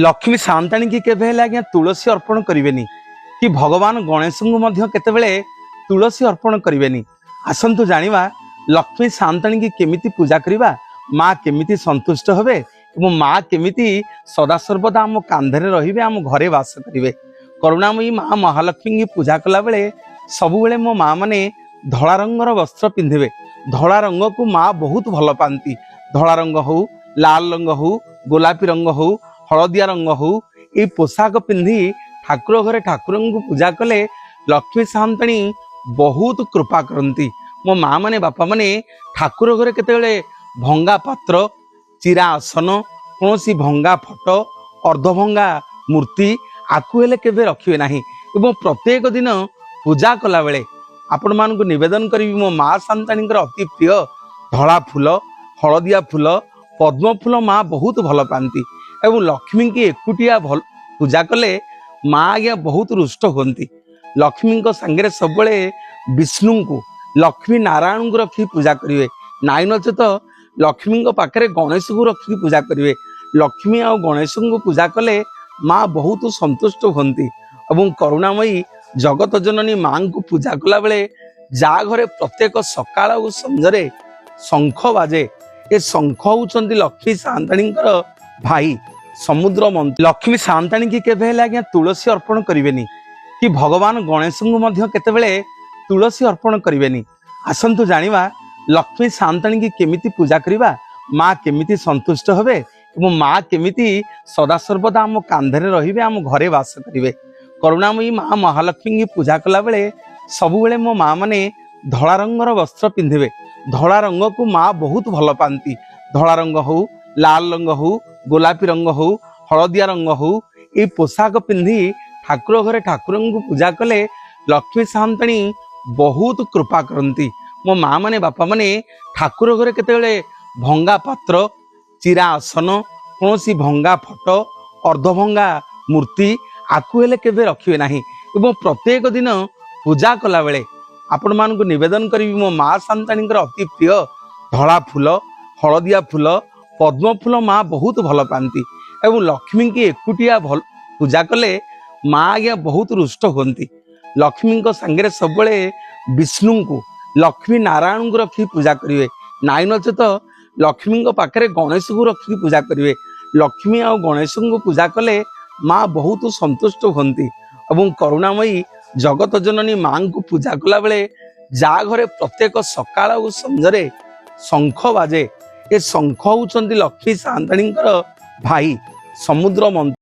लक्ष्मी सान्ताणी की केबे हेले आज्ञा तुलसी अर्पण करेनि कि भगवान गणेश को केतेबेले तुलसी अर्पण करेनि। आसतु जानिबा लक्ष्मी सान्ताणी की केमिति पूजा करिबा, माँ केमिति संतुष्ट हेबे एवं माँ केमिति सदासर्वदा आम कांधरे रहिबे, आम घरे वास करिवे। करुणामयी माँ महालक्ष्मी की पूजा कला बेले सबुबेले मो माँ माने धला रंगर वस्त्र पिंधिबे। धला रंग को माँ बहुत भल पाती। धला रंग हो, लाल रंग हो, गोलापी रंग हो, हलदिया रंग हो, ये पोशाक पिंधि ठाकुर घरे ठाकुर को पूजा कले लक्ष्मी सान्ताणी बहुत कृपा करती। मो माँ माने बापा माने ठाकुर घरे केतेबेले भंगा पात्र, चिरा आसन, कौन भंगा फटो, अर्धभंगा मूर्ति आकु हेले केबे रखिबे नाही। एवं प्रत्येक दिन पूजा कला बेले आपण मानकु निवेदन करी मो माँ सान्ताणी अति प्रिय धला फूल, हलदिया फूल, पद्म फूल माँ बहुत भल पाती। एवं लक्ष्मी की एकुटिया पूजा कले माँ आज्ञा बहुत रुष्ट होती। लक्ष्मी सांगे सब विष्णु को, लक्ष्मी नारायण को रखी पूजा करेंगे, नाई नचेत लक्ष्मी पाखे गणेश को रखी पूजा करेंगे। लक्ष्मी आ गणेश को पूजा कले माँ बहुत संतुष्ट होती। एवं करुणामयी जगत जननी माँ को पूजा कला बेले जा घरे प्रत्येक सकाळ और संजरे शंख बाजे। ये शंख होउचंदी लक्ष्मी सान्ताणी भाई समुद्र मंत्र। लक्ष्मी सान्ताणी की केबे हेले आज्ञा तुलसी अर्पण करेनि कि भगवान गणेश को केतेबेले तुलसी अर्पण करेनि। आसतु जानिबा लक्ष्मी सान्ताणी की केमिति पूजा करिबा, माँ केमिति संतुष्ट हेबे एवं माँ केमिति सदासर्वदा आम कांधरे रहिबे, आम घरे वास करिवे। करुणामयी माँ महालक्ष्मी की पूजा कला बेले सबुबेले मो माँ माने धला रंगर वस्त्र पिंधिबे। धला रंग को माँ बहुत भल पाती। धला रंग हो, लाल रंग हो, गोलापी रंग हो, हलदिया रंग हो, ये पोशाक पिंधि ठाकुर घरे ठाकुर को पूजा कले लक्ष्मी सान्ताणी बहुत कृपा करती। मो माँ माने बापा माने ठाकुर घरे केतेबेले भंगा पात्र, चिरा आसन, कौन भंगा फटो, अर्धभंगा मूर्ति आकु हेले केबे रखिबे नाही। एवं प्रत्येक दिन पूजा कला बेले आपण मानकु निवेदन करी मो माँ सान्ताणी अति प्रिय धला फूल, हलदिया फूल, पद्म फूल माँ बहुत भल पाती। एवं लक्ष्मी की एकुटिया पूजा कले माँ आज्ञा बहुत रुष्ट होती। लक्ष्मी सांगे सब विष्णु को, लक्ष्मी नारायण को रखी पूजा करेंगे, नाई नचेत लक्ष्मी पाखे गणेश को रखी पूजा करेंगे। लक्ष्मी आ गणेश को पूजा कले माँ बहुत संतुष्ट होती। एवं करुणामयी जगत जननी माँ को पूजा कला बेले जा घरे प्रत्येक सकाळ और संजरे शंख बाजे। ये शंख होउचंदी लक्ष्मी सान्ताणी भाई समुद्र मंत्र।